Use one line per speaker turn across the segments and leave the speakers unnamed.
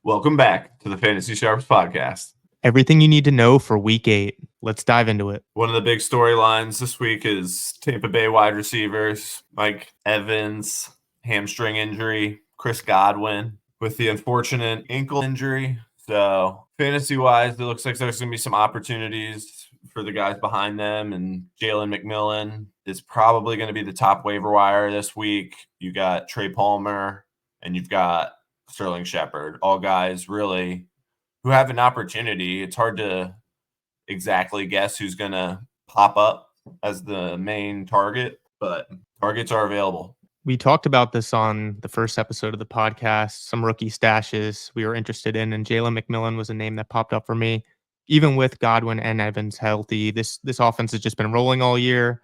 Welcome back to the Fantasy Sharps podcast.
Everything you need to know for week 8. Let's dive into it.
One of the big storylines this week is Tampa Bay wide receivers, Mike Evans, hamstring injury, Chris Godwin with the unfortunate ankle injury. So fantasy-wise, it looks like there's going to be some opportunities for the guys behind them, and Jalen McMillan is probably going to be the top waiver wire this week. You got Trey Palmer, and you've got Sterling Shepard, all guys really who have an opportunity. It's hard to exactly guess who's going to pop up as the main target, but targets are available.
We talked about this on the first episode of the podcast, some rookie stashes we were interested in, and Jalen McMillan was a name that popped up for me. Even with Godwin and Evans healthy, this offense has just been rolling all year.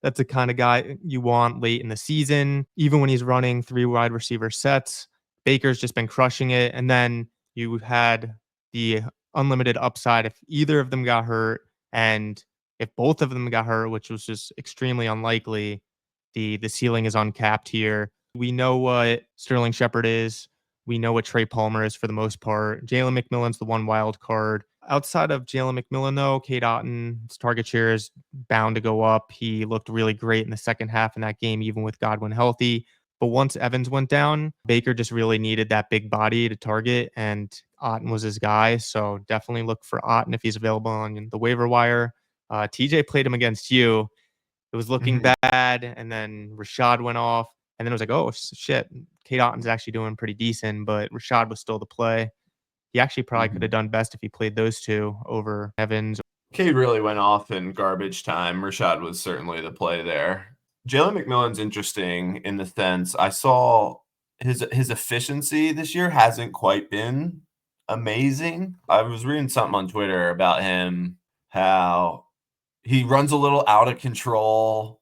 That's the kind of guy you want late in the season, even when he's running 3 wide receiver sets. Baker's just been crushing it. And then you had the unlimited upside if either of them got hurt. And if both of them got hurt, which was just extremely unlikely, the ceiling is uncapped here. We know what Sterling Shepard is. We know what Trey Palmer is for the most part. Jalen McMillan's the one wild card. Outside of Jalen McMillan, though, Cade Otton's target share is bound to go up. He looked really great in the second half in that game, even with Godwin healthy. But once Evans went down, Baker just really needed that big body to target, and Otton was his guy. So definitely look for Otton if he's available on the waiver wire. TJ played him against you. It was looking bad, and then Rashad went off, and then it was like, oh, shit, Cade Otton's actually doing pretty decent, but Rashad was still the play. He actually probably could have done best if he played those two over Evans.
Cade really went off in garbage time. Rashad was certainly the play there. Jalen McMillan's interesting in the sense I saw his efficiency this year hasn't quite been amazing. I was reading something on Twitter about him, how he runs a little out of control,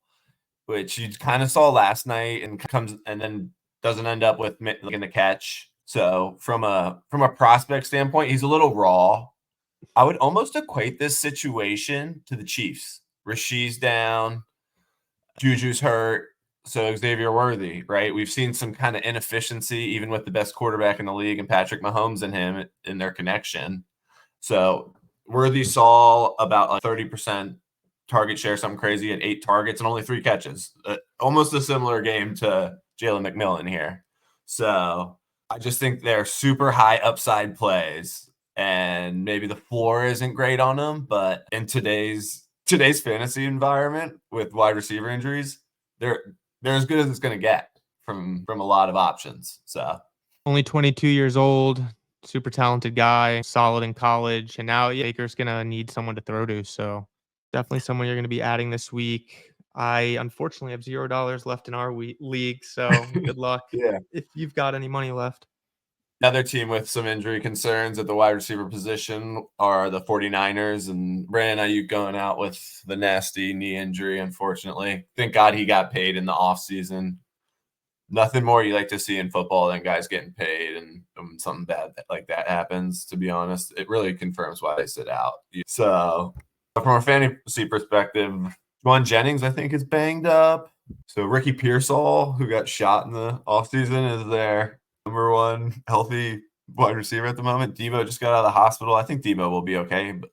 which you kind of saw last night, and comes and then doesn't end up with making the catch. So from a prospect standpoint, he's a little raw. I would almost equate this situation to the Chiefs. Rasheed's down, Juju's hurt, so Xavier Worthy, right? We've seen some kind of inefficiency even with the best quarterback in the league and Patrick Mahomes and him in their connection. So Worthy saw about a 30% target share, something crazy, at 8 targets and only 3 catches. Almost a similar game to Jalen McMillan here. So I just think they're super high upside plays, and maybe the floor isn't great on them, but in today's fantasy environment with wide receiver injuries, they're as good as it's going to get from a lot of options. So
only 22 years old, super talented guy, solid in college, and now Baker's going to need someone to throw to. So definitely someone you're going to be adding this week. I unfortunately have $0 left in our league, so good luck.
Yeah.
If you've got any money left.
Another team with some injury concerns at the wide receiver position are the 49ers, and Brandon Ayuk going out with the nasty knee injury, unfortunately. Thank God he got paid in the offseason. Nothing more you like to see in football than guys getting paid, and when something bad like that happens, to be honest. It really confirms why they sit out. So from a fantasy perspective, Juwan Jennings, I think, is banged up. So Ricky Pearsall, who got shot in the offseason, is there. Number 1 healthy wide receiver at the moment. Debo just got out of the hospital. I think Debo will be okay, but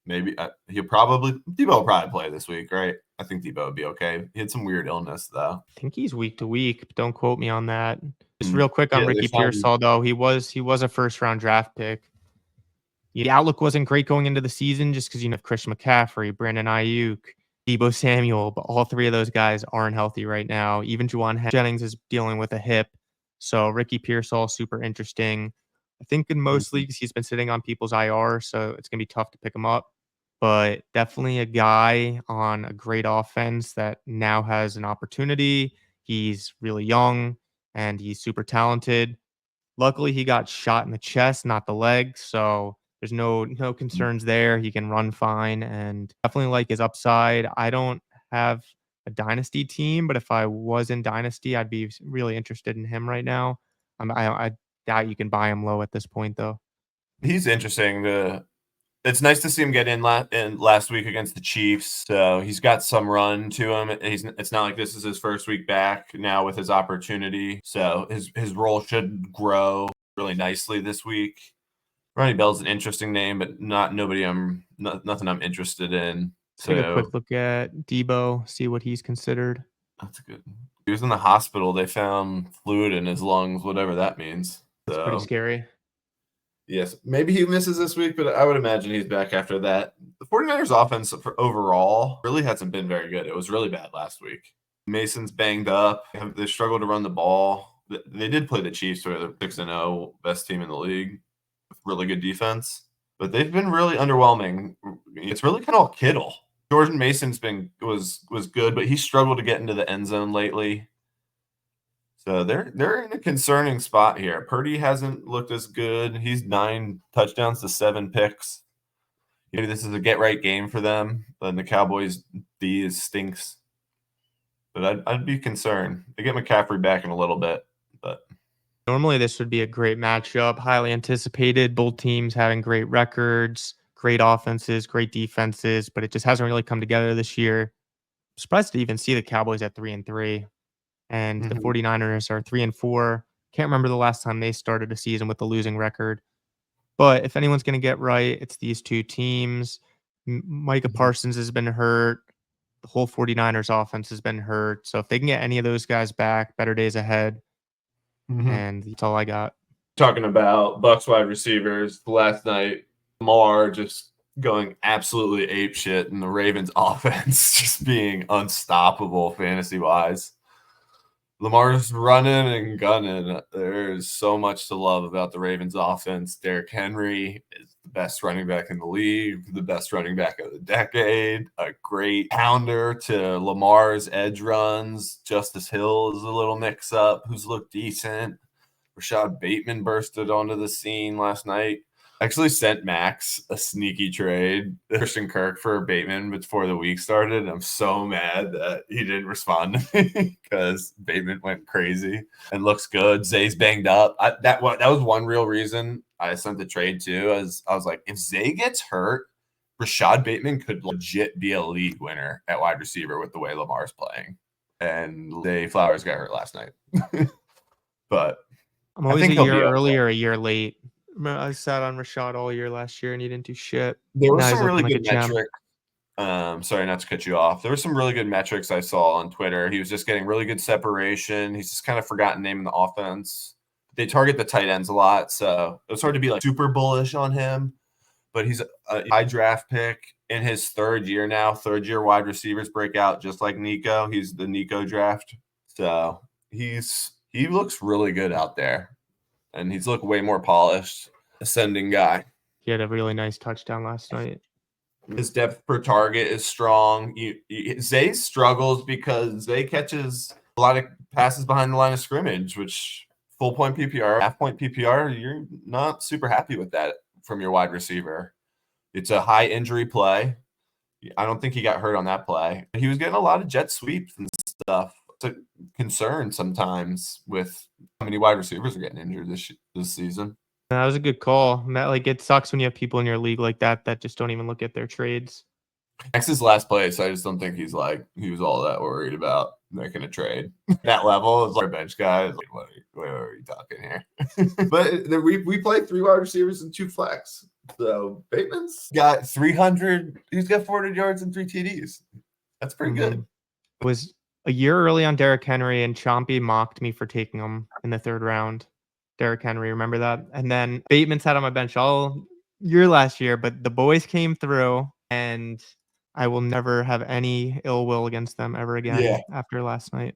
maybe Debo will probably play this week, right? I think Debo would be okay. He had some weird illness, though.
I think he's week to week, but don't quote me on that. Just real quick on Ricky Pearsall, though, he was a first-round draft pick. The outlook wasn't great going into the season just because you have Christian McCaffrey, Brandon Ayuk, Deebo Samuel, but all 3 of those guys aren't healthy right now. Even Juwan Jennings is dealing with a hip. So Ricky Pearsall, super interesting. I think in most leagues he's been sitting on people's IR, so it's going to be tough to pick him up. But definitely a guy on a great offense that now has an opportunity. He's really young and he's super talented. Luckily, he got shot in the chest, not the leg. So there's no concerns there. He can run fine and definitely like his upside. I don't have a dynasty team, but if I was in dynasty, I'd be really interested in him right now. I doubt you can buy him low at this point, though.
He's interesting. It's nice to see him get in last week against the Chiefs. So he's got some run to him. It's not like this is his first week back now with his opportunity. So his role should grow. really nicely this week. Ronnie Bell's an interesting name, but nothing I'm interested in.
Take a
So
quick look at Debo, see what he's considered.
that's good. He was in the hospital. They found fluid in his lungs, whatever that means.
That's pretty
So
scary.
yes, maybe he misses this week, but I would imagine he's back after that. The 49ers offense overall really hasn't been very good. It was really bad last week. Mason's banged up. They struggled to run the ball. They did play the Chiefs, who are the 6-0 best team in the league with really good defense, but they've been really underwhelming. It's really kind of all Kittle. Jordan Mason's was good, but he struggled to get into the end zone lately. So they're in a concerning spot here. Purdy hasn't looked as good. He's 9 touchdowns to 7 picks. Maybe this is a get right game for them. Then the Cowboys D stinks. But I'd be concerned. They get McCaffrey back in a little bit, but
Normally, this would be a great matchup, highly anticipated. Both teams having great records, great offenses, great defenses, but it just hasn't really come together this year. I'm surprised to even see the Cowboys at 3-3, and the
Mhm.
49ers are 3-4. Can't remember the last time they started a season with a losing record. But if anyone's going to get right, it's these two teams. Micah
Mhm.
Parsons has been hurt. The whole 49ers offense has been hurt. So if they can get any of those guys back, better days ahead.
Mhm.
And that's all I got.
Talking about Bucks wide receivers last night, Lamar just going absolutely ape shit, and the Ravens offense just being unstoppable fantasy wise. Lamar's running and gunning. There's so much to love about the Ravens offense. Derrick Henry is the best running back in the league, the best running back of the decade, a great pounder to Lamar's edge runs. Justice Hill is a little mix up, who's looked decent. Rashad Bateman bursted onto the scene last night. I actually sent Max a sneaky trade, Christian Kirk for Bateman before the week started. I'm so mad that he didn't respond to me because Bateman went crazy and looks good. Zay's banged up. That was one real reason I sent the trade too. As I was like, if Zay gets hurt, Rashad Bateman could legit be a league winner at wide receiver with the way Lamar's playing. And Zay Flowers got hurt last night, but
I'm
I
always
think
a
he'll
year
be
early
okay.
or a year late. I sat on Rashad all year last year and he didn't do shit.
There were
Now he's
some
looking
really
like a
good
gem.
metrics. Sorry not to cut you off. There were some really good metrics I saw on Twitter. He was just getting really good separation. He's just kind of forgotten name in the offense. They target the tight ends a lot, so it was hard to be like super bullish on him. But he's a high draft pick in his third year now. Third year wide receivers break out just like Nico. He's the Nico draft, so he looks really good out there, and he's looked way more polished, ascending guy.
He had a really nice touchdown last night.
His depth per target is strong. Zay struggles because Zay catches a lot of passes behind the line of scrimmage, which full point PPR, half point PPR, you're not super happy with that from your wide receiver. It's a high injury play. I don't think he got hurt on that play. He was getting a lot of jet sweeps and stuff. It's a concern sometimes with how many wide receivers are getting injured this season.
That was a good call. Matt, like it sucks when you have people in your league like that just don't even look at their trades.
Max's last place, I just don't think he was all that worried about making a trade. That level is like a bench guy. Like, what are you talking here? But we play 3 wide receivers and 2 flex. So Bateman's got 300. He's got 400 yards and 3 TDs. That's pretty good.
It was a year early on Derrick Henry, and Chompy mocked me for taking him in the third round. Derrick Henry, remember that? And then Bateman sat on my bench all year last year, but the boys came through, and I will never have any ill will against them ever
Yeah.
again after last night.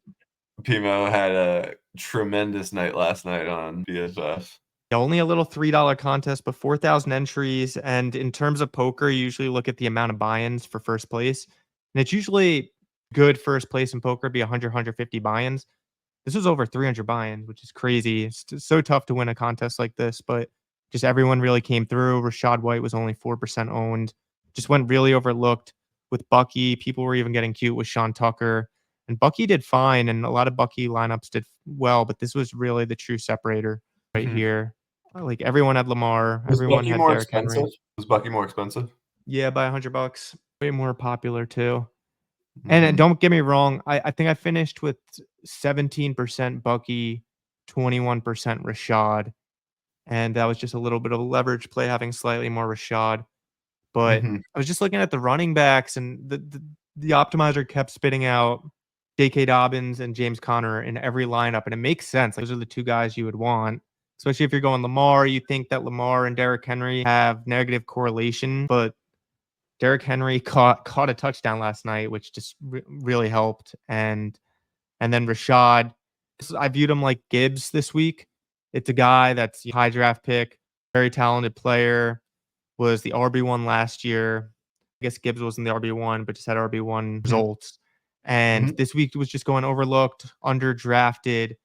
Pimo had a tremendous night last night on BSS.
Only a little $3 contest, but 4,000 entries. And in terms of poker, you usually look at the amount of buy-ins for first place. And it's usually good first place in poker, be 100, 150 buy-ins. This was over 300 buy-ins, which is crazy. It's so tough to win a contest like this, but just everyone really came through. Rashad White was only 4% owned. Just went really overlooked with Bucky. People were even getting cute with Sean Tucker. And Bucky did fine, and a lot of Bucky lineups did well, but this was really the true separator right
Mhm.
here. Like everyone had Lamar,
Was
everyone
Bucky
had
more
Derrick
expensive?
Henry.
Was Bucky more expensive?
Yeah, by $100. Way more popular too. And
Mhm.
don't get me wrong, I think I finished with 17% Bucky, 21% Rashad. and that was just a little bit of a leverage play, having slightly more Rashad. But
Mhm.
I was just looking at the running backs, and the optimizer kept spitting out J.K. Dobbins and James Conner in every lineup, and it makes sense. Those are the two guys you would want, especially if you're going Lamar. You think that Lamar and Derrick Henry have negative correlation, but Derrick Henry caught a touchdown last night, which just really helped. And then Rashad, I viewed him like Gibbs this week. It's a guy that's a high draft pick, very talented player, was the RB1 last year. I guess Gibbs wasn't the RB1, but just had RB1
Mhm.
results. And
Mhm.
this week was just going overlooked, underdrafted.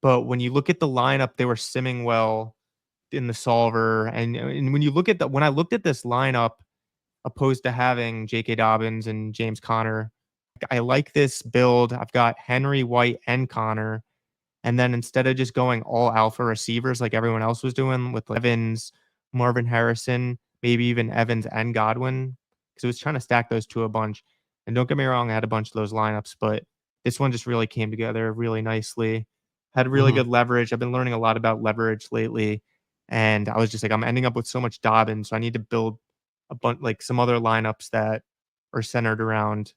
But when you look at the lineup, they were simming well in the solver. And when you look at when I looked at this lineup, opposed to having J.K. Dobbins and James Conner, I like this build. I've got Henry, White, and Connor. And then instead of just going all alpha receivers like everyone else was doing with Evans, Marvin Harrison, maybe even Evans and Godwin, because it was trying to stack those two a bunch. And don't get me wrong, I had a bunch of those lineups, but this one just really came together really nicely. Had really
Mhm.
good leverage. I've been learning a lot about leverage lately. And I was just like, I'm ending up with so much Dobbins. So I need to build a bunch like some other lineups that are centered around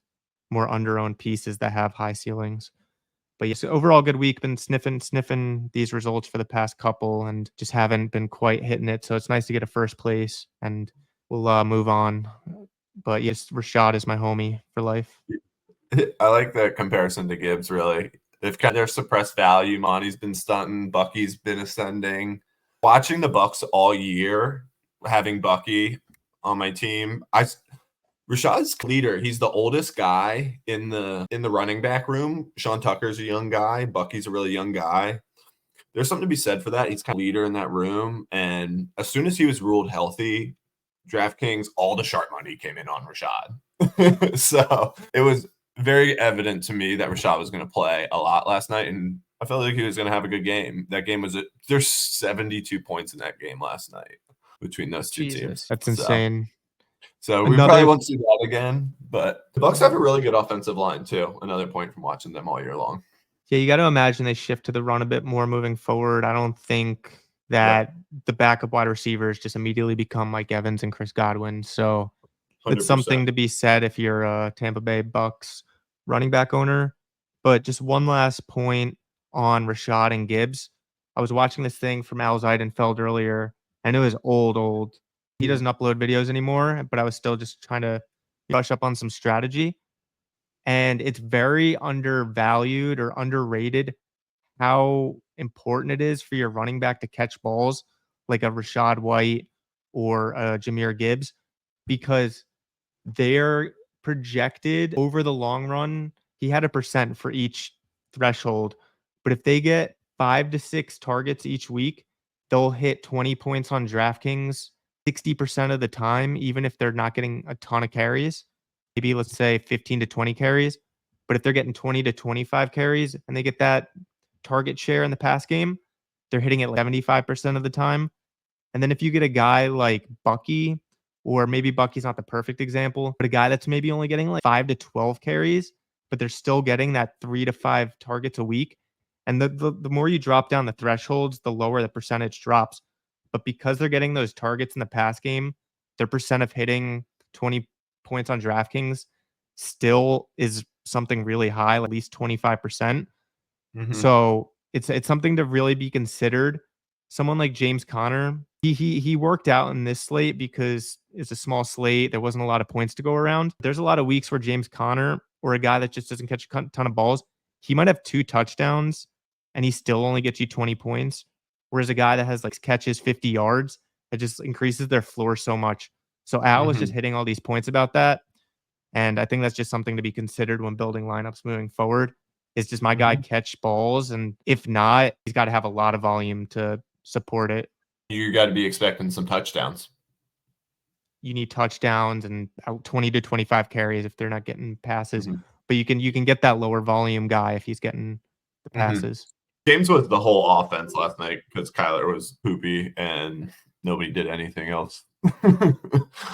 more under-owned pieces that have high ceilings. But yes, overall good week. Been sniffing these results for the past couple, and just haven't been quite hitting it. So it's nice to get a first place, and we'll move on. But yes, Rashad is my homie for life.
I like that comparison to Gibbs, really. They've kind of their suppressed value. Monty's been stunting. Bucky's been ascending. Watching the Bucks all year, having Bucky on my team, Rashad's leader. He's the oldest guy in the running back room. Sean Tucker's a young guy. Bucky's a really young guy. There's something to be said for that. He's kind of leader in that room. And as soon as he was ruled healthy, DraftKings, all the sharp money came in on Rashad. So it was very evident to me that Rashad was going to play a lot last night. And I felt like he was going to have a good game. That game there's 72 points in that game last night between those two
Jesus,
teams.
that's
So
insane.
we probably
Another
won't see that again. But the Bucks have a really good offensive line too. Another point from watching them all year long.
Yeah, you got to imagine they shift to the run a bit more moving forward. I don't think
Yep,
that the backup wide receivers just immediately become Mike Evans and Chris Godwin. So it's
100%.
something to be said if you're a Tampa Bay Bucks running back owner. But just one last point on Rashad and Gibbs. I was watching this thing from Al Zeidenfeld earlier, and it was old. He doesn't upload videos anymore, but I was still just trying to brush up on some strategy. And it's very undervalued or underrated how important it is for your running back to catch balls like a Rashad White or a Jameer Gibbs, because they're projected over the long run. He had a percent for each threshold, but if they get 5 to 6 targets each week, they'll hit 20 points on DraftKings 60% of the time, even if they're not getting a ton of carries. Maybe let's say 15 to 20 carries. But if they're getting 20 to 25 carries and they get that target share in the pass game, they're hitting it 75% of the time. And then if you get a guy like Bucky, or maybe Bucky's not the perfect example, but a guy that's maybe only getting like 5 to 12 carries, but they're still getting that 3 to 5 targets a week. And the more you drop down the thresholds, the lower the percentage drops. But because they're getting those targets in the pass game, their percent of hitting 20 points on DraftKings still is something really high, at least 25%.
Mhm.
So it's something to really be considered. Someone like James Conner, he worked out in this slate because it's a small slate. There wasn't a lot of points to go around. There's a lot of weeks where James Conner, or a guy that just doesn't catch a ton of balls, he might have 2 touchdowns and he still only gets you 20 points. Whereas a guy that has like catches 50 yards, it just increases their floor so much. So Al was just
Mhm.
hitting all these points about that. And I think that's just something to be considered when building lineups moving forward. Is just my guy
Mhm.
catch balls? And if not, he's got to have a lot of volume to support it.
You got to be expecting some touchdowns.
You need touchdowns and 20 to 25 carries if they're not getting passes.
Mhm.
But you can get that lower volume guy if he's getting the
Mhm.
passes.
James was the whole offense last night because Kyler was poopy and nobody did anything else.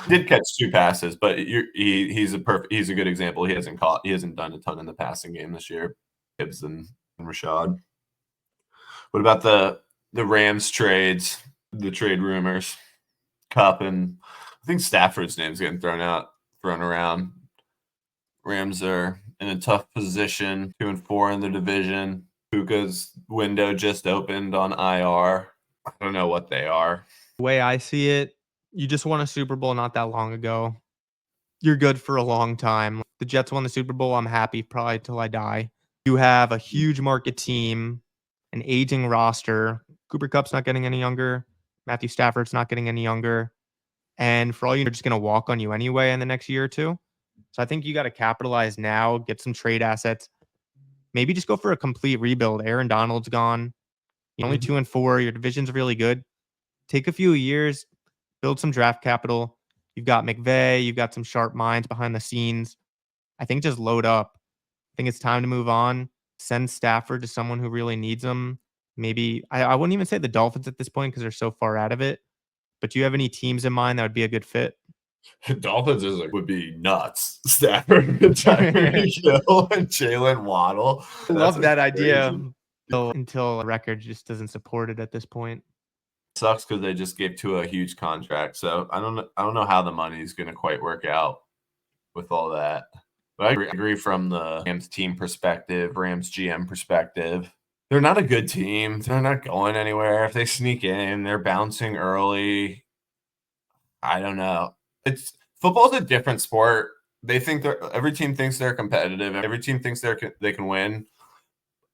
Did catch 2 passes, but he's a good example. He hasn't done a ton in the passing game this year. Gibbs and Rashad. What about the Rams trades? the trade rumors. Cup and I think Stafford's name's getting thrown around. Rams are in a tough position, 2-4 in the division. Puka's window just opened on IR. I don't know what they are.
The way I see it, you just won a Super Bowl not that long ago. You're good for a long time. The Jets won the Super Bowl. I'm happy probably till I die. You have a huge market team, an aging roster. Cooper Kupp's not getting any younger. Matthew Stafford's not getting any younger. And for all you know, they're just going to walk on you anyway in the next year or two. So I think you got to capitalize now, get some trade assets. Maybe just go for a complete rebuild. Aaron Donald's gone. You're only 2-4. Your division's really good. Take a few years, build some draft capital. You've got McVay. You've got some sharp minds behind the scenes. I think just load up. I think it's time to move on. Send Stafford to someone who really needs him. Maybe I wouldn't even say the Dolphins at this point because they're so far out of it. But do you have any teams in mind that would be a good fit?
Dolphins would be nuts. Stafford, Tyreek Hill, and Jalen Waddle.
I love that idea
crazy.
until a record just doesn't support it at this point.
Sucks because they just gave Tua a huge contract. So I don't know how the money is going to quite work out with all that. But I agree from the Rams team perspective, Rams GM perspective. They're not a good team. They're not going anywhere. If they sneak in, they're bouncing early. I don't know. Football's a different sport. Every team thinks they're competitive. Every team thinks they can win.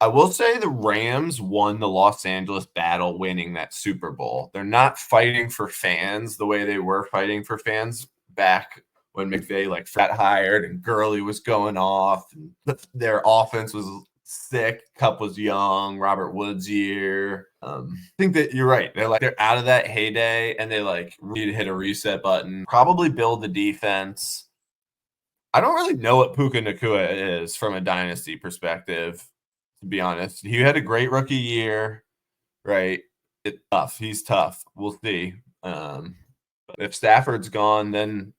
I will say the Rams won the Los Angeles battle winning that Super Bowl. They're not fighting for fans the way they were fighting for fans back when McVay got hired and Gurley was going off. And their offense was sick. Cup was young. Robert Woods year. I think that you're right. They're out of that heyday and they need to hit a reset button. Probably build the defense. I don't really know what Puka Nacua is from a dynasty perspective. To be honest, he had a great rookie year, right? It's tough. He's tough. We'll see. If Stafford's gone, then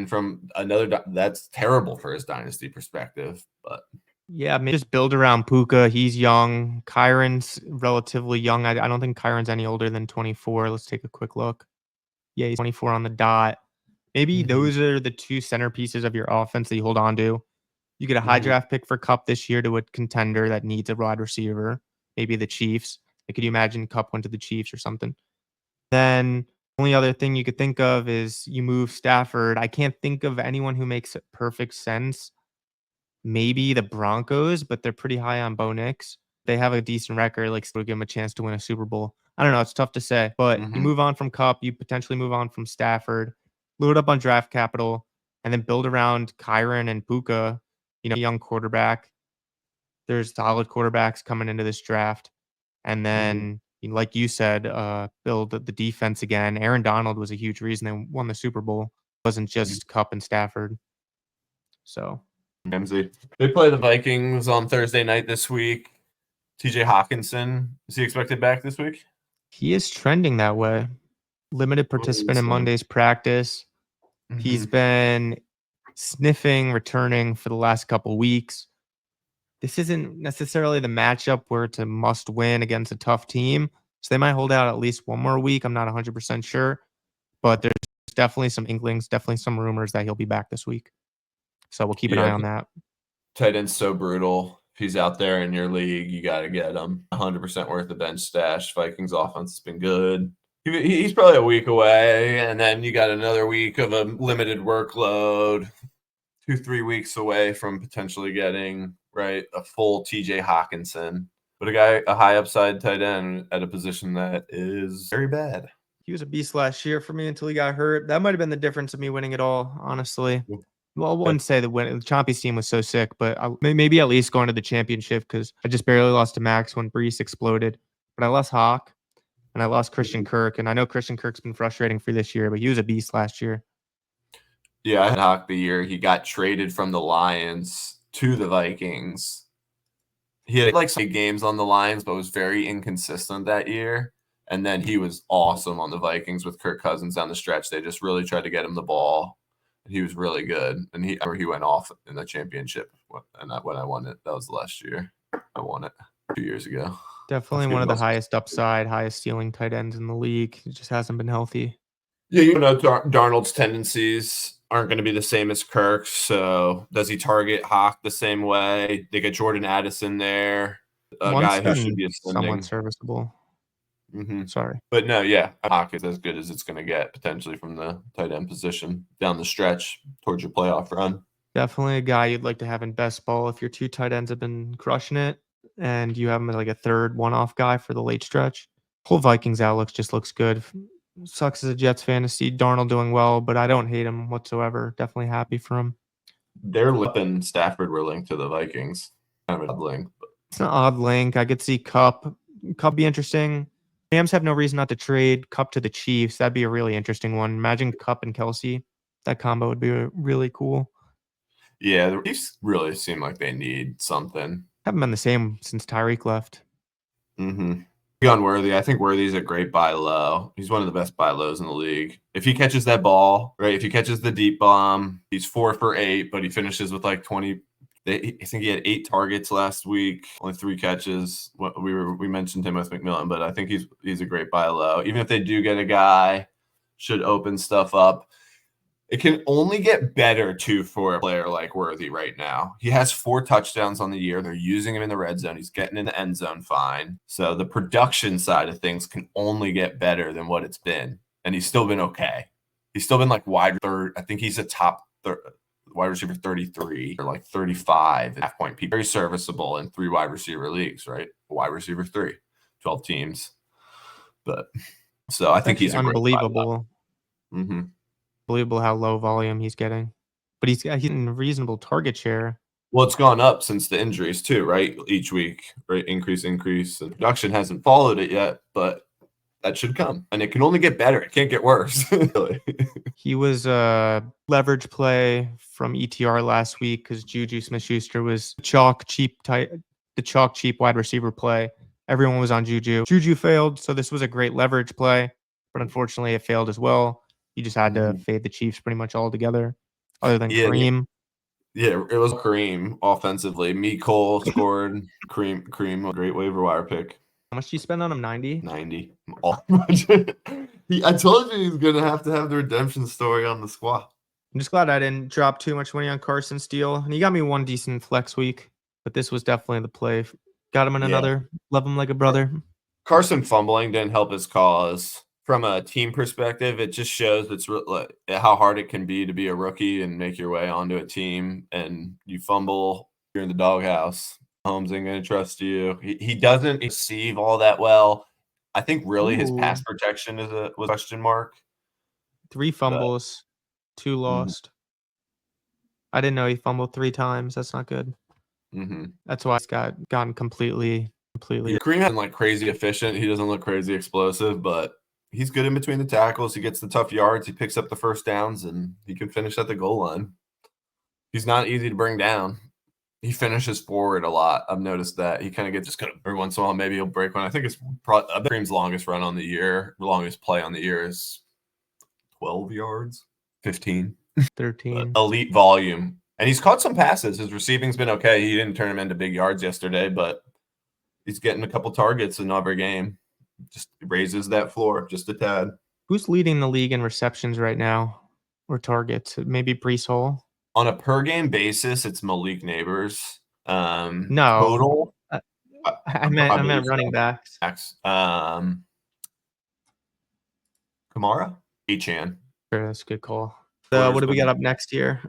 from another that's terrible for his dynasty perspective. But
yeah, maybe just build around Puka. He's young. Kyron's relatively young. I don't think Kyron's any older than 24. Let's take a quick look. Yeah, he's 24 on the dot. Maybe those are the two centerpieces of your offense that you hold on to. You get a high draft pick for Cup this year to a contender that needs a wide receiver, maybe the Chiefs. Could you imagine Cup went to the Chiefs or something? Then only other thing you could think of is you move Stafford. I can't think of anyone who makes perfect sense. Maybe the Broncos, but they're pretty high on Bo Nix. They have a decent record, still give them a chance to win a Super Bowl. I don't know. It's tough to say, but you move on from Cup. You potentially move on from Stafford, load up on draft capital, and then build around Kyron and Puka, young quarterback. There's solid quarterbacks coming into this draft. And then, like you said, build the defense again. Aaron Donald was a huge reason they won the Super Bowl. It wasn't just Cup and Stafford. So
Ramsey. They play the Vikings on Thursday night this week. TJ Hawkinson, is he expected back this week?
he is trending that way. Limited participant in Monday's practice. He's been sniffing, returning for the last couple weeks. This isn't necessarily the matchup where it's a must win against a tough team. So they might hold out at least one more week. I'm not 100% sure. But there's definitely some inklings, definitely some rumors that he'll be back this week. So we'll keep an eye on that.
Tight end's so brutal. If he's out there in your league, you got to get him. 100% worth the bench stash. Vikings offense has been good. He's probably a week away, and then you got another week of a limited workload. 2-3 weeks away from potentially getting a full TJ Hawkinson. But a high upside tight end at a position that is very bad.
He was a beast last year for me until he got hurt. That might have been the difference of me winning it all, honestly. Well, I wouldn't say that the Chompy's team was so sick, but maybe at least going to the championship because I just barely lost to Max when Brees exploded. But I lost Hawk and I lost Christian Kirk. And I know Christian Kirk's been frustrating for this year, but he was a beast last year.
Yeah, I had Hawk the year he got traded from the Lions to the Vikings. He had some games on the Lions, but was very inconsistent that year. And then he was awesome on the Vikings with Kirk Cousins down the stretch. They just really tried to get him the ball. He was really good. And he went off in the championship. And when I won it, that was last year. I won it 2 years ago.
Definitely one of the highest upside, highest ceiling tight ends in the league. He just hasn't been healthy.
Yeah, you know, Darnold's tendencies aren't going to be the same as Kirk's. So does he target Hawk the same way? They get Jordan Addison there, a
One's
guy who should
been
be
somewhat
ascending.
serviceable. Sorry.
But no, yeah, Hawk is as good as it's going to get potentially from the tight end position down the stretch towards your playoff run.
Definitely a guy you'd like to have in best ball if your two tight ends have been crushing it and you have him as like a third one-off guy for the late stretch. Whole Vikings outlook just looks good. Sucks as a Jets fan to see Darnold doing well, but I don't hate him whatsoever. Definitely happy for him.
Their Lip and Stafford were linked to the Vikings. Kind of an odd link. But.
It's an odd link. I could see Cup. Cup be interesting. Rams have no reason not to trade Cup to the Chiefs. That'd be a really interesting one. Imagine Cup and Kelsey. That combo would be really cool.
Yeah, the Chiefs really seem like they need something.
Haven't been the same since Tyreek left.
On Worthy, I think Worthy's a great buy low. He's one of the best buy lows in the league. If he catches that ball, right? If he catches the deep bomb, he's 4 for 8, but he finishes with like 20. I think he had 8 targets last week, only 3 catches. We mentioned him with McMillan, but I think he's a great buy low. Even if they do get a guy, should open stuff up. It can only get better, too, for a player like Worthy right now. He has 4 touchdowns on the year. They're using him in the red zone. He's getting in the end zone fine. So the production side of things can only get better than what it's been. And he's still been okay. He's still been like wide third. I think he's a top wide receiver 33 or like 35 half-point peak. Very serviceable in 3 wide receiver leagues, right? Wide receiver 3, 12 teams. But so I think he's
unbelievable. Unbelievable how low volume he's getting, but he's in a reasonable target share.
Well, it's gone up since the injuries too, right? Each week, right? Increase. And production hasn't followed it yet, but that should come. And it can only get better. It can't get worse.
He was a leverage play from ETR last week because Juju Smith-Schuster was the chalk cheap wide receiver play. Everyone was on Juju. Juju failed, so this was a great leverage play, but unfortunately it failed as well. You just had to fade the Chiefs pretty much all together, other than Kareem.
Yeah, it was Kareem offensively. Cole scored. Kareem, a great waiver wire pick.
How much did you spend on him? 90?
90. I told you he's going to have the redemption story on the squad.
I'm just glad I didn't drop too much money on Carson Steele. And he got me one decent flex week, but this was definitely the play. Got him in another. Love him like a brother.
Carson fumbling didn't help his cause. From a team perspective, it just shows how hard it can be to be a rookie and make your way onto a team. And you fumble, you're in the doghouse. Holmes ain't going to trust you. He doesn't receive all that well. I think really his pass protection was a question mark.
3 fumbles, 2 lost. I didn't know he fumbled 3 times. That's not good. That's why he's gotten completely.
Yeah, Kareem isn't like crazy efficient. He doesn't look crazy explosive, but he's good in between the tackles. He gets the tough yards. He picks up the first downs, and he can finish at the goal line. He's not easy to bring down. He finishes forward a lot. I've noticed that. He kind of gets every once in a while, maybe he'll break one. I think it's Kareem's longest run on the year, longest play on the year is 12 yards, 15.
13.
But elite volume. And he's caught some passes. His receiving's been okay. He didn't turn him into big yards yesterday, but he's getting a couple targets in every game. Just raises that floor just a tad.
Who's leading the league in receptions right now or targets? Maybe Breece Hall?
On a per game basis, it's Malik Neighbors.
No.
Total?
I meant running backs.
Kamara? Achan.
Sure, that's a good call. What do we got up next here?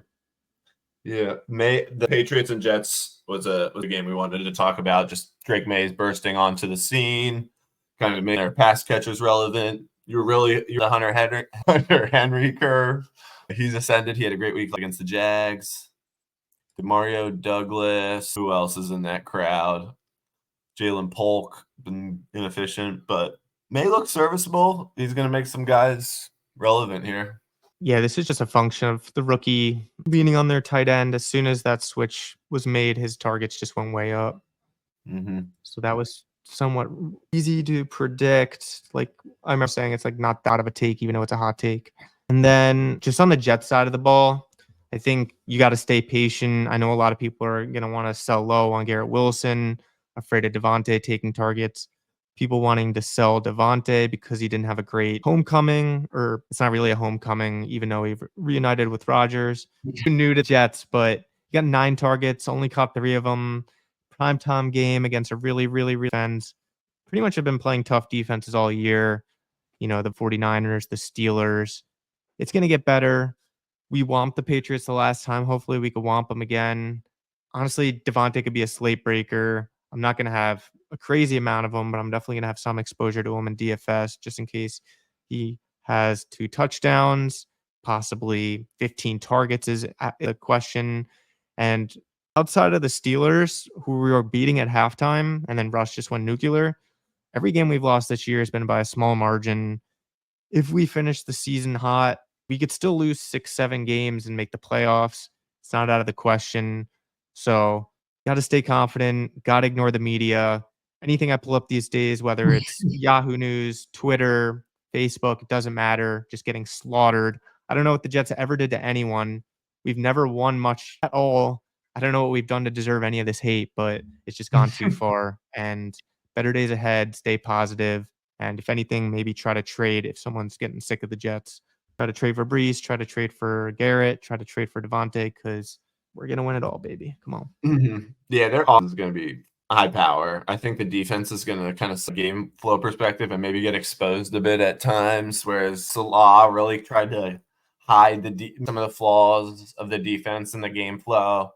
Yeah, the Patriots and Jets was a game we wanted to talk about. Just Drake Mays bursting onto the scene, kind of made our pass catchers relevant. You're the Hunter Henry curve. He's ascended. He had a great week against the Jags. Demario Douglas. Who else is in that crowd? Jalen Polk, been inefficient, but May look serviceable. He's going to make some guys relevant here.
Yeah, this is just a function of the rookie leaning on their tight end. As soon as that switch was made, his targets just went way up. So that was somewhat easy to predict. Like I remember saying, it's like not that of a take, even though it's a hot take. And then just on the Jets side of the ball, I think you got to stay patient. I know a lot of people are going to want to sell low on Garrett Wilson, afraid of Devontae taking targets. people wanting to sell Devontae because he didn't have a great homecoming, or it's not really a homecoming, even though he reunited with Rodgers. New to Jets, but he got 9 targets, only caught 3 of them. Primetime game against a really defense. Pretty much have been playing tough defenses all year. The 49ers, the Steelers. It's going to get better. We whomped the Patriots the last time. Hopefully, we could whomp them again. Honestly, Devontae could be a slate breaker. I'm not going to have a crazy amount of them, but I'm definitely going to have some exposure to him in DFS just in case he has 2 touchdowns, possibly 15 targets is a question. And outside of the Steelers, who we were beating at halftime, and then Russ just went nuclear, every game we've lost this year has been by a small margin. If we finish the season hot, we could still lose 6, 7 games and make the playoffs. It's not out of the question. So, got to stay confident, got to ignore the media. Anything I pull up these days, whether it's Yahoo News, Twitter, Facebook, it doesn't matter, just getting slaughtered. I don't know what the Jets ever did to anyone. We've never won much at all. I don't know what we've done to deserve any of this hate, but it's just gone too far. And better days ahead, stay positive. And if anything, maybe try to trade if someone's getting sick of the Jets. Try to trade for Brees, try to trade for Garrett, try to trade for Devontae, because we're going to win it all, baby. Come on.
Yeah, their offense is going to be high power. I think the defense is going to kind of game flow perspective and maybe get exposed a bit at times, whereas Salah really tried to hide some of the flaws of the defense and the game flow.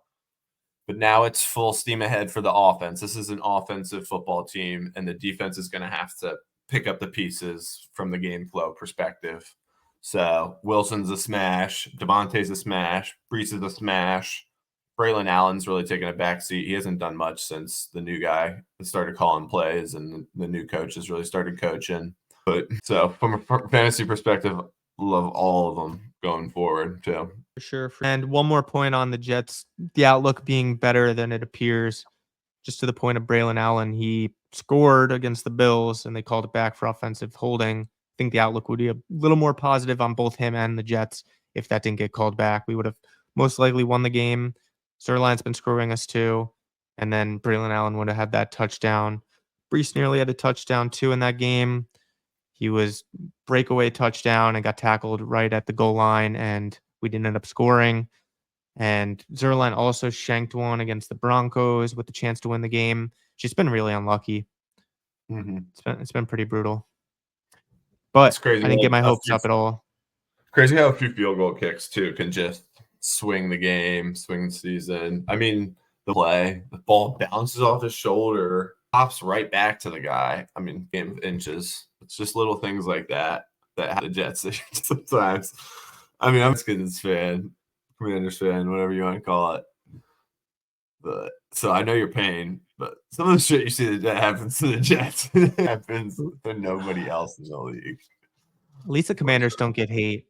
But now it's full steam ahead for the offense. This is an offensive football team, and the defense is going to have to pick up the pieces from the game flow perspective. So Wilson's a smash, Devontae's a smash, Brees is a smash. Braylon Allen's really taken a backseat. He hasn't done much since the new guy started calling plays and the new coach has really started coaching. But so from a fantasy perspective, love all of them going forward too.
For sure. And one more point on the Jets, the outlook being better than it appears. Just to the point of Braylon Allen, he scored against the Bills and they called it back for offensive holding. I think the outlook would be a little more positive on both him and the Jets if that didn't get called back. We would have most likely won the game. Zerline's been screwing us too. And then Braylon Allen would have had that touchdown. Brees nearly had a touchdown too in that game. He was breakaway touchdown and got tackled right at the goal line, and we didn't end up scoring. And Zerline also shanked one against the Broncos with the chance to win the game. She's been really unlucky. It's been pretty brutal. But
it's crazy.
I didn't get my hopes up at all.
Crazy how a few field goal kicks too can just swing the game, swing the season. I mean, the ball bounces off his shoulder, pops right back to the guy. I mean, game of inches. It's just little things like that have the Jets sometimes. I mean, I'm a Skins fan, Commanders fan, whatever you want to call it. But so I know your pain, but some of the shit you see that happens to the Jets happens to nobody else in the league.
At least the Commanders don't get hate.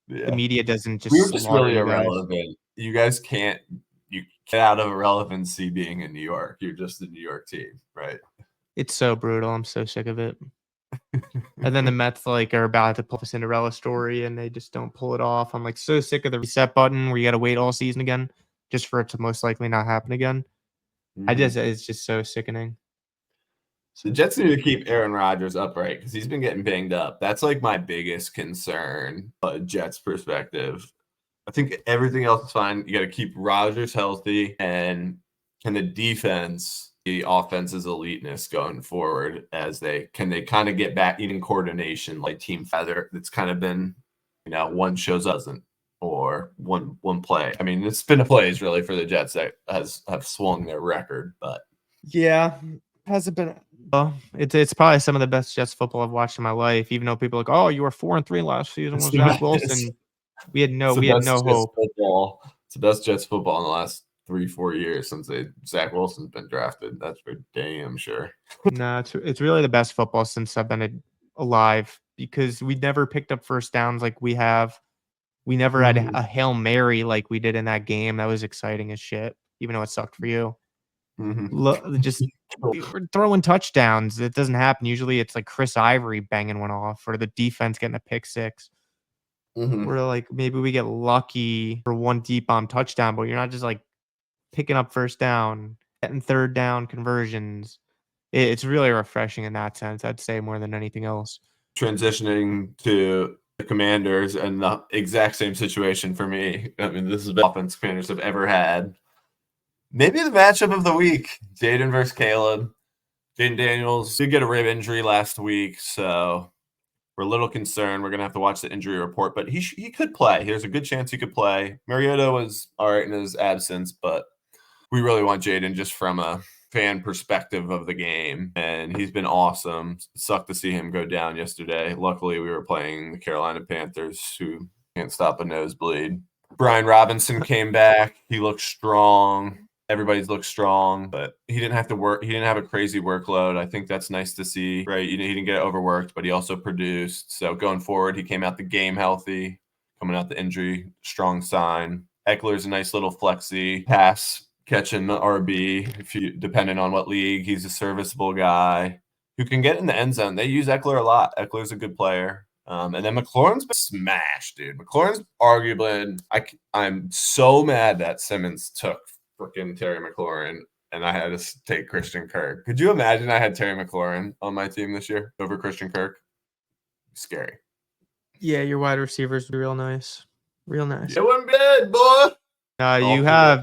Yeah.
The media doesn't just
We were just
slaughter
really
you guys.
irrelevant. You guys can't get out of irrelevancy being in New York. You're just a New York team, right?
It's so brutal. I'm so sick of it. And then the Mets are about to pull a Cinderella story and they just don't pull it off. I'm so sick of the reset button where you got to wait all season again just for it to most likely not happen again. It's just so sickening.
The Jets need to keep Aaron Rodgers upright because he's been getting banged up. That's my biggest concern, Jets perspective. I think everything else is fine. You got to keep Rodgers healthy, and can the defense, the offense's eliteness going forward as they kind of get back in coordination like team feather. It's kind of been, one shows up or one play. I mean, it's been a plays really for the Jets that have swung their record, but
yeah, hasn't been. It's probably some of the best Jets football I've watched in my life. Even though people are like, oh, you were 4-3 last season with Zach Wilson. We had no hope.
It's the best Jets football in the last 3-4 years since Zach Wilson's been drafted. That's for damn sure.
No, it's really the best football since I've been alive because we never picked up first downs like we have. We never had a Hail Mary like we did in that game. That was exciting as shit, even though it sucked for you. Just we're throwing touchdowns. It doesn't happen. Usually it's Chris Ivory banging one off or the defense getting a pick six. We're maybe we get lucky for one deep bomb touchdown, but you're not just picking up first down, getting third down conversions. it's really refreshing in that sense, I'd say, more than anything else.
Transitioning to the Commanders and the exact same situation for me. I mean, this is the best offense Commanders have ever had. Maybe the matchup of the week, Jaden versus Caleb. Jaden Daniels did get a rib injury last week, so we're a little concerned. We're going to have to watch the injury report, but he could play. There's a good chance he could play. Mariota was all right in his absence, but we really want Jaden just from a fan perspective of the game, and he's been awesome. It sucked to see him go down yesterday. Luckily, we were playing the Carolina Panthers, who can't stop a nosebleed. Brian Robinson came back. He looked strong. Everybody's looked strong, but he didn't have to work. He didn't have a crazy workload. I think that's nice to see, right? He didn't get overworked, but he also produced. So going forward, he came out the game healthy, coming out the injury, strong sign. Eckler's a nice little flexy pass catching the RB. If you depending on what league, he's a serviceable guy who can get in the end zone. They use Eckler a lot. Eckler's a good player. And then McLaurin's been smashed, dude. McLaurin's arguably. I'm so mad that Simmons took freaking Terry McLaurin, and I had to take Christian Kirk. Could you imagine I had Terry McLaurin on my team this year over Christian Kirk? Scary.
Yeah, your wide receivers are real nice. Real nice.
It wouldn't be bad, boy.
You have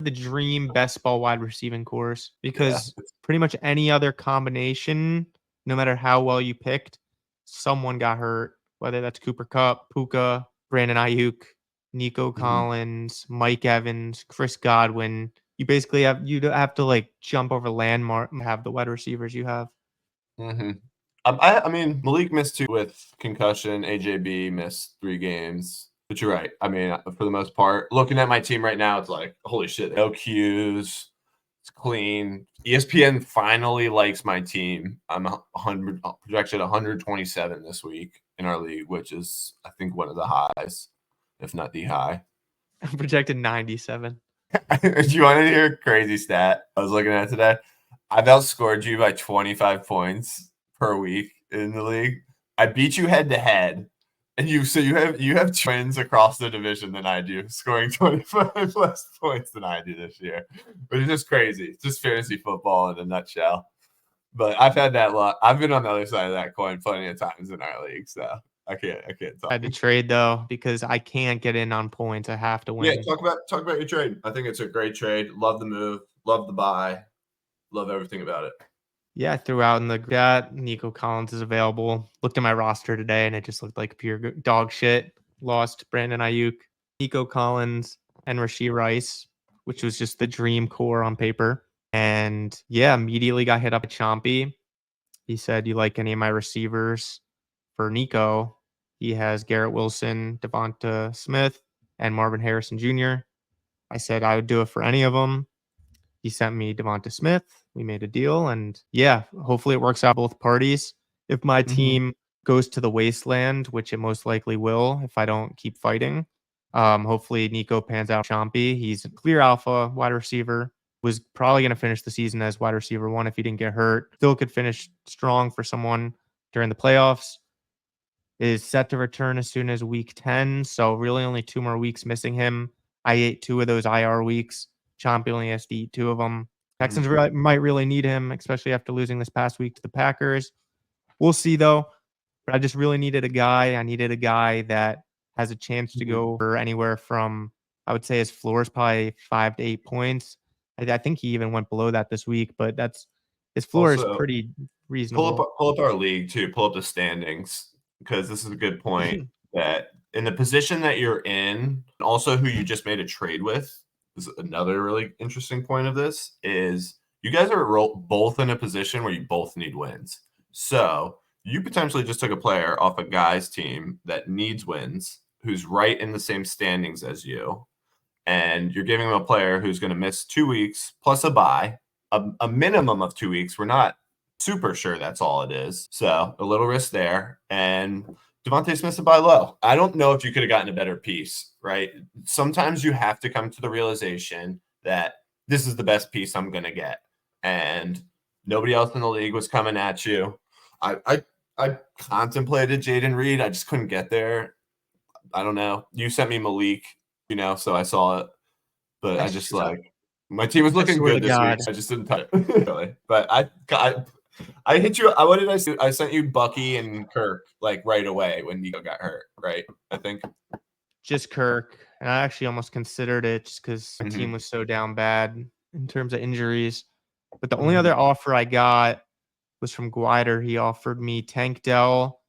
the dream best ball wide receiving course because pretty much any other combination, no matter how well you picked, someone got hurt. Whether that's Cooper Kupp, Puka, Brandon Ayuk, Nico Collins, Mike Evans, Chris Godwin. You basically have to like jump over landmark and have the wide receivers you have.
Mm-hmm. I mean, Malik missed 2 with concussion. AJB missed 3 games. But you're right. I mean, for the most part, looking at my team right now, it's like, holy shit, no Qs. It's clean. ESPN finally likes my team. I'm 100 projected 127 this week in our league, which is I think one of the highs, if not the high.
I'm projected 97.
Do you want to hear a crazy stat I was looking at today? I've outscored you by 25 points per week in the league. I beat you head to head. And you have twins across the division than I do, scoring 25 less points than I do this year, which is just crazy. It's just fantasy football in a nutshell. But I've had that luck. I've been on the other side of that coin plenty of times in our league, so I can't talk.
I had to trade though because I can't get in on points. I have to win.
Yeah, talk about your trade. I think it's a great trade. Love the move. Love the buy. Love everything about it.
Yeah, I threw out in the chat. Nico Collins is available. Looked at my roster today, and it just looked like pure dog shit. Lost Brandon Ayuk, Nico Collins, and Rashee Rice, which was just the dream core on paper. And yeah, immediately got hit up at Chompy. He said, "You like any of my receivers?" For Nico, he has Garrett Wilson, Devonta Smith, and Marvin Harrison Jr. I said I would do it for any of them. He sent me Devonta Smith. We made a deal, and yeah, hopefully it works out both parties. If my team goes to the wasteland, which it most likely will if I don't keep fighting, hopefully Nico pans out Chompy. He's a clear alpha wide receiver. Was probably going to finish the season as wide receiver 1 if he didn't get hurt. Still could finish strong for someone during the playoffs. Is set to return as soon as week 10, so really only 2 more weeks missing him. I ate 2 of those IR weeks. Chompy only has to eat 2 of them. Texans might really need him, especially after losing this past week to the Packers. We'll see, though. But I just really needed a guy. I needed a guy that has a chance to go for anywhere from, I would say his floor is probably 5 to 8 points. I think he even went below that this week, but his floor is pretty reasonable.
Pull up our league, too. Pull up the standings, because this is a good point that in the position that you're in, and also who you just made a trade with, is another really interesting point of this, is you guys are both in a position where you both need wins. So you potentially just took a player off a guy's team that needs wins, who's right in the same standings as you, and you're giving him a player who's going to miss 2 weeks plus a bye, a minimum of 2 weeks. We're not super sure that's all it is. So a little risk there. And Devontae Smith's a buy low. I don't know if you could have gotten a better piece, right? Sometimes you have to come to the realization that this is the best piece I'm going to get. And nobody else in the league was coming at you. I contemplated Jaden Reed. I just couldn't get there. I don't know. You sent me Malik, so I saw it. But I just My team was
I
looking
swear to
good this week.
God.
So I just didn't touch it. Really. But I hit you. What did I say? I sent you Bucky and Kirk like right away when Nico got hurt, right? I think.
Just Kirk. And I actually almost considered it just because my
Mm-hmm.
team was so down bad in terms of injuries. But the only
Mm-hmm.
other offer I got was from Guider. He offered me Tank Dell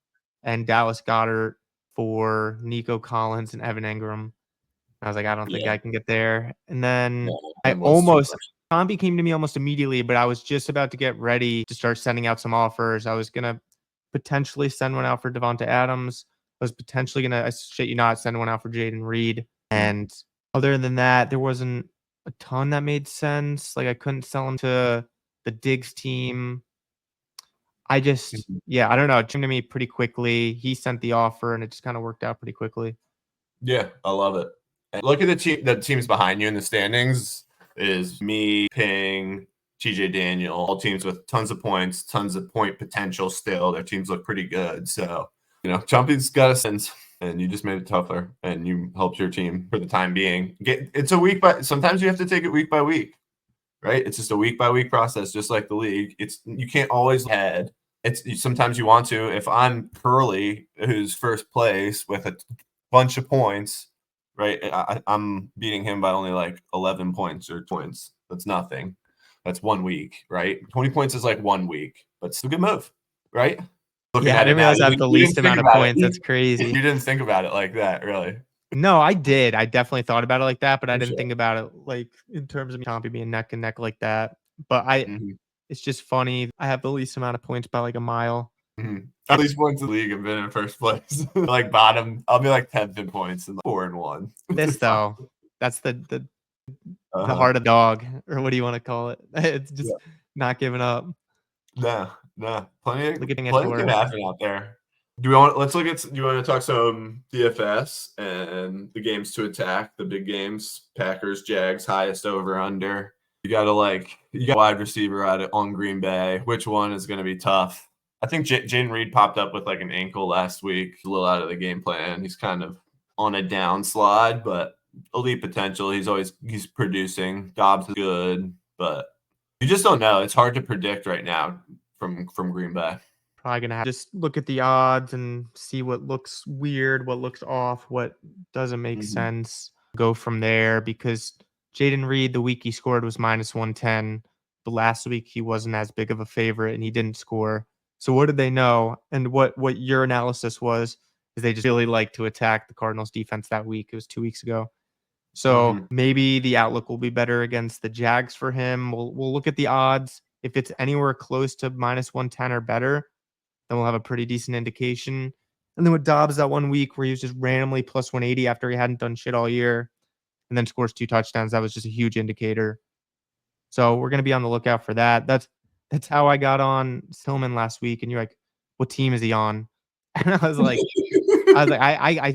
and Dallas Goddard for Nico Collins and Evan Ingram. I was like, I don't think
Yeah.
I can get there. And then
No,
I
that was too
almost
much.
Tomby came to me almost immediately, but I was just about to get ready to start sending out some offers. I was gonna potentially send one out for Devonta Adams. I was potentially gonna, I shit you not, send one out for Jaden Reed. And other than that, there wasn't a ton that made sense. Like I couldn't sell him to the Diggs team. I just,
Mhm.
yeah, I don't know. It came to me pretty quickly. He sent the offer, and it just kind of worked out pretty quickly.
Yeah, I love it. And look at the teams behind you in the standings is me, Ping, TJ Daniel, all teams with tons of points, tons of point potential still. Their teams look pretty good. So, Chumpy's got a sense and you just made it tougher and you helped your team for the time being. It's a week by sometimes you have to take it week by week, right? It's just a week by week process, just like the league. You can't always head. Sometimes you want to. If I'm Curly, who's first place with a bunch of points, right? I'm beating him by only like 11 points or points. That's nothing. That's 1 week, right? 20 points is like 1 week, but it's a good move, right? Looking
Yeah, I
at it
didn't
now,
realize I have the
you didn't
least
think
amount of
about it.
points. That's crazy.
You didn't think about it like that, really.
No, I did. I definitely thought about it like that, but I
For
didn't
sure.
think about it like in terms of Tommy being neck and neck like that. But
Mhm,
it's just funny. I have the least amount of points by like a mile.
mhm. At least once in the league, I've been in first place. Like bottom, I'll be like 10th in points and 4-1.
This though, that's the
Uh-huh.
heart of dog, or what do you want to call it? It's just
Yeah.
not giving up.
Nah, nah. Plenty
Looking at
plenty can
tour.
happen out there. Do you want to talk some DFS and the games to attack, the big games, Packers, Jags, highest over under. You got a wide receiver on Green Bay. Which one is going to be tough? I think Jaden Reed popped up with like an ankle last week, a little out of the game plan. He's kind of on a downslide, but elite potential. He's producing. Dobbs is good, but you just don't know. It's hard to predict right now from Green Bay.
Probably gonna have to just look at the odds and see what looks weird, what looks off, what doesn't make
Mhm.
sense. Go from there because Jaden Reed, the week he scored was -110. But last week he wasn't as big of a favorite and he didn't score. So what did they know? And what your analysis was is they just really like to attack the Cardinals defense that week. It was 2 weeks ago. So
Mhm.
maybe the outlook will be better against the Jags for him. We'll look at the odds. If it's anywhere close to -110 or better, then we'll have a pretty decent indication. And then with Dobbs, that 1 week where he was just randomly plus 180 after he hadn't done shit all year and then scores 2 touchdowns, that was just a huge indicator. So we're gonna be on the lookout for that. That's how I got on Stillman last week. And you're like, what team is he on? And I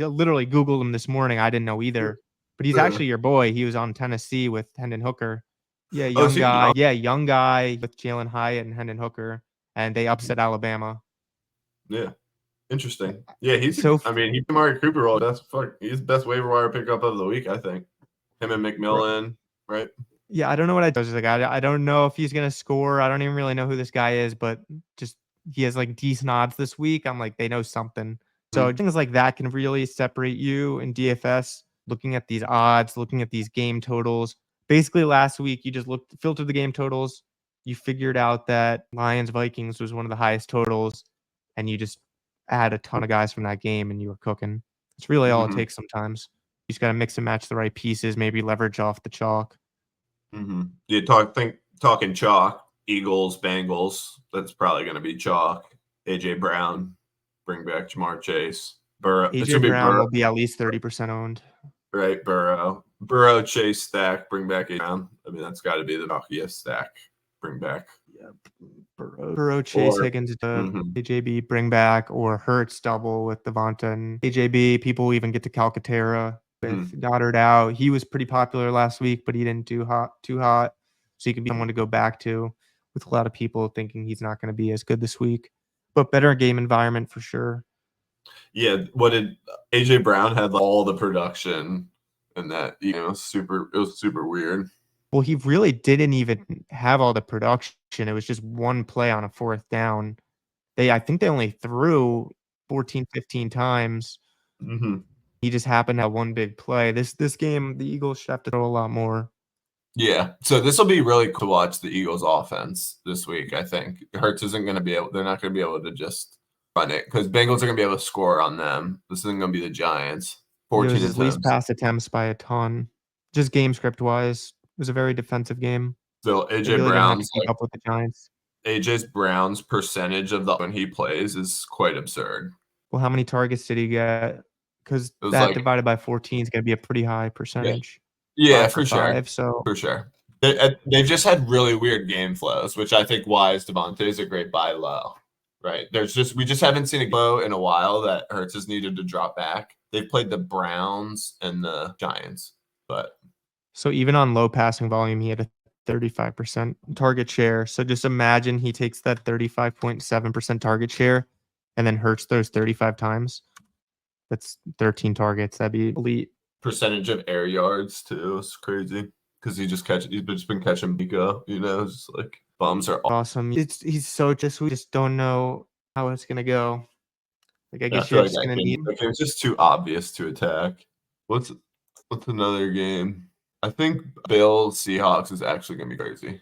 literally Googled him this morning. I didn't know either. But he's
Uh,
actually your boy. He was on Tennessee with Hendon Hooker. Yeah,
oh,
young
is he
guy.
young?
Yeah, young guy with Jalen Hyatt and Hendon Hooker. And they
Mhm.
upset Alabama.
Yeah, interesting. Yeah,
So
I mean, he's Amari Cooper role. He's the best waiver wire pickup of the week, I think. Him and McMillan, right?
yeah, I don't know what I was like. I don't know if he's gonna score. I don't even really know who this guy is, but just he has like decent odds this week. I'm like, they know something. So
Mhm.
things like that can really separate you in DFS. Looking at these odds, looking at these game totals. Basically, last week you just filtered the game totals. You figured out that Lions Vikings was one of the highest totals, and you just add a ton of guys from that game, and you were cooking. It's really all it
Mhm.
takes sometimes. You just got to mix and match the right pieces, maybe leverage off the chalk.
Mhm. Talking chalk, Eagles, Bengals. That's probably going to be chalk. AJ Brown, bring back Jamar Chase. Burrow. It
AJ
should be
Brown
Burrow,
will be at least 30% owned.
right? Burrow, Chase stack. Bring back AJ Brown. I mean, that's got to be the chalkiest stack. Bring back
Yeah, Burrow, Chase,
or.
Higgins,
Mhm.
AJB, bring back, or Hurts double with Devonta and AJB. People even get to Calcaterra with
Mhm.
Goddard out. He was pretty popular last week, but he didn't do too hot. So he could be someone to go back to with a lot of people thinking he's not going to be as good this week, but better game environment for sure.
Yeah, what did AJ Brown had all the production and that it was super weird.
Well, he really didn't even have all the production. It was just one play on a 4th down. I think they only threw 14, 15 times.
Mhm.
He just happened to have one big play. This game, the Eagles should have to throw a lot more.
Yeah. So this will be really cool to watch the Eagles offense this week, I think. Hurts isn't going to be able, they're not going to be able to just run it because Bengals are going to be able to score on them. This isn't going to be the Giants.
It was
14
his least
attempts.
pass attempts by a ton. Just game script wise, it was a very defensive game.
So
They really didn't have to keep up with the Giants.
AJ Brown's percentage of the when he plays is quite absurd.
Well, how many targets did he get? Because
It was
that
like,
divided by 14 is going to be a pretty high
yeah,
percentage.
yeah,
5 for
for sure,
5. So
for sure. They've just had really weird game flows, which I think why is Devontae is a great buy low, right? We just haven't seen a low in a while that Hurts has needed to drop back. They've played the Browns and the Giants, but
even on low passing volume, he had a 35% target share. So just imagine he takes that 35.7% target share and then hurts those 35 times. That's 13 targets. That'd be elite.
percentage of air yards too is crazy because he's just been catching Pico, just like bombs are
Awesome. He's so just we just don't know how it's gonna go. Like I
Yeah, I
guess
feel
you're
like
just gonna need
that game's just too obvious to attack. What's another game? I think Bills Seahawks is actually gonna be crazy.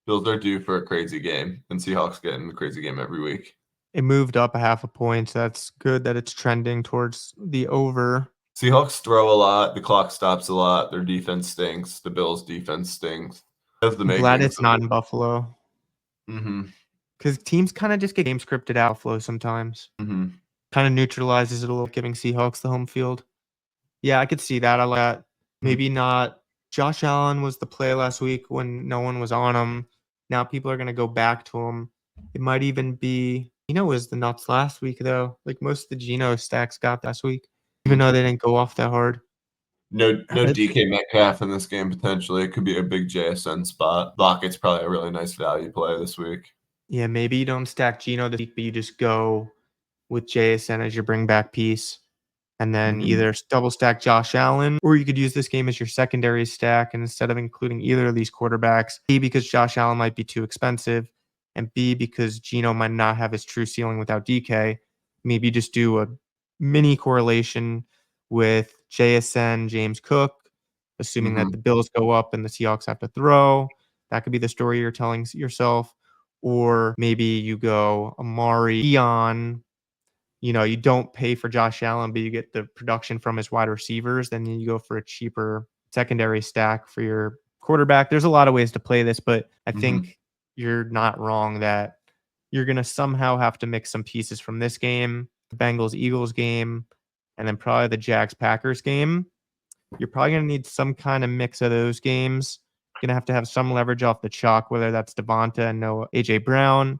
Bills are due for a crazy game, and Seahawks getting a crazy game every week.
it moved up a half a point. So that's good that it's trending towards the over.
Seahawks throw a lot, the clock stops a lot, their defense stinks, the Bills defense stinks. That's the
I'm glad
makings
it's
of
not
it.
in Buffalo
Mm-hmm.
because teams kind of just get game scripted out flow sometimes.
Mm-hmm.
Kind of neutralizes it a little, giving Seahawks the home field. Yeah, I could see that. I like that. Maybe not. Josh Allen was the play last week when no one was on him. Now people are gonna go back to him. It might even be Gino was the nuts last week though. Like most of the Gino stacks got last week, even though they didn't go off that hard.
No
It's
DK Metcalf in this game potentially. It could be a big JSN spot. Lockett's probably a really nice value play this week.
Yeah, maybe you don't stack Gino this week, but you just go with JSN as your bring back piece. And then
Mm-hmm.
either double stack Josh Allen, or you could use this game as your secondary stack. And instead of including either of these quarterbacks, A, because Josh Allen might be too expensive, and B, because Gino might not have his true ceiling without DK, maybe just do a mini correlation with JSN, James Cook, assuming
Mm-hmm.
that the Bills go up and the Seahawks have to throw. That could be the story you're telling yourself. Or maybe you go Amari, Dion, you don't pay for Josh Allen, but you get the production from his wide receivers. Then you go for a cheaper secondary stack for your quarterback. There's a lot of ways to play this, but I
Mm-hmm.
think you're not wrong that you're going to somehow have to mix some pieces from this game, the Bengals Eagles game, and then probably the Jags Packers game. You're probably going to need some kind of mix of those games. You're going to have some leverage off the chalk, whether that's Devonta and no AJ Brown.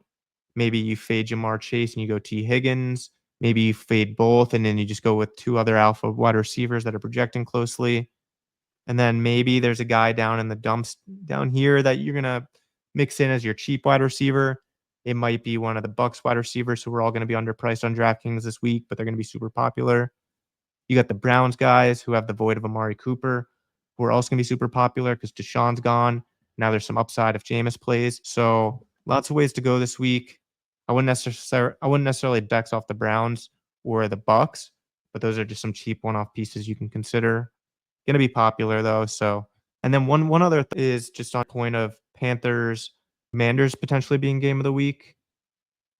Maybe you fade Jamar Chase and you go T. Higgins. Maybe you fade both and then you just go with 2 other alpha wide receivers that are projecting closely. And then maybe there's a guy down in the dumps down here that you're gonna mix in as your cheap wide receiver. It might be one of the Bucks wide receivers, so we're all gonna be underpriced on DraftKings this week, but they're gonna be super popular. You got the Browns guys who have the void of Amari Cooper, who are also gonna be super popular because Deshaun's gone. Now there's some upside if Jameis plays. So lots of ways to go this week. I wouldn't necessarily dex off the Browns or the Bucks, but those are just some cheap one-off pieces you can consider. Going to be popular though. So, and then one other is just on point of Panthers, Commanders potentially being game of the week.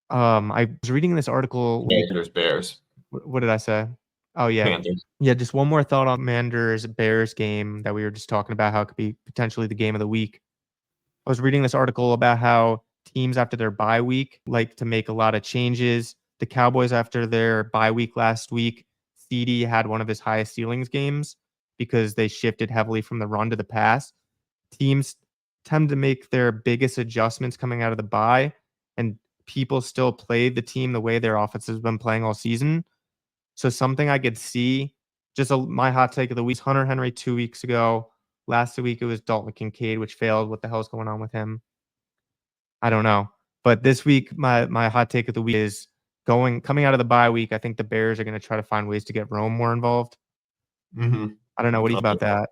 I was reading this article.
Panthers, Bears,
What did I say? Oh yeah,
Panthers.
yeah. Just one more thought on Commanders Bears game that we were just talking about. How it could be potentially the game of the week. I was reading this article about how teams after their bye week like to make a lot of changes. The Cowboys after their bye week last week, CD had one of his highest ceilings games because they shifted heavily from the run to the pass. Teams tend to make their biggest adjustments coming out of the bye, and people still played the team the way their offense has been playing all season. So something I could see, my hot take of the week, Hunter Henry 2 weeks ago. Last week it was Dalton Kincaid, which failed. What the hell's going on with him? I don't know. But this week, my hot take of the week is coming out of the bye week. I think the Bears are going to try to find ways to get Rome more involved.
Mm-hmm.
I don't know. What do you think about that?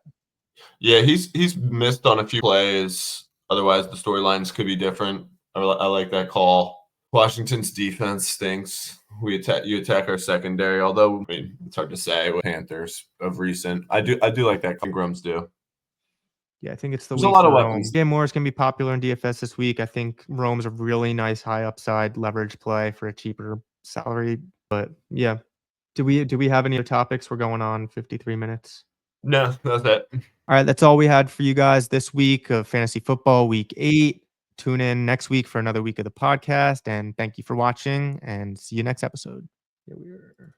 Yeah, he's missed on a few plays. Otherwise, the storylines could be different. I like that call. Washington's defense stinks. You attack our secondary, although I mean it's hard to say with Panthers of recent. I do like that. Grums do.
Yeah, I think it's the
There's a
week
lot
for
of
Rome.
weapons.
Dan Moore's gonna be popular in DFS this week. I think Rome's a really nice high upside leverage play for a cheaper salary. But yeah. Do we have any other topics? We're going on 53 minutes.
No, that's it.
All right, that's all we had for you guys this week of fantasy football week 8. Tune in next week for another week of the podcast, and thank you for watching, and see you next episode. Yeah, we are.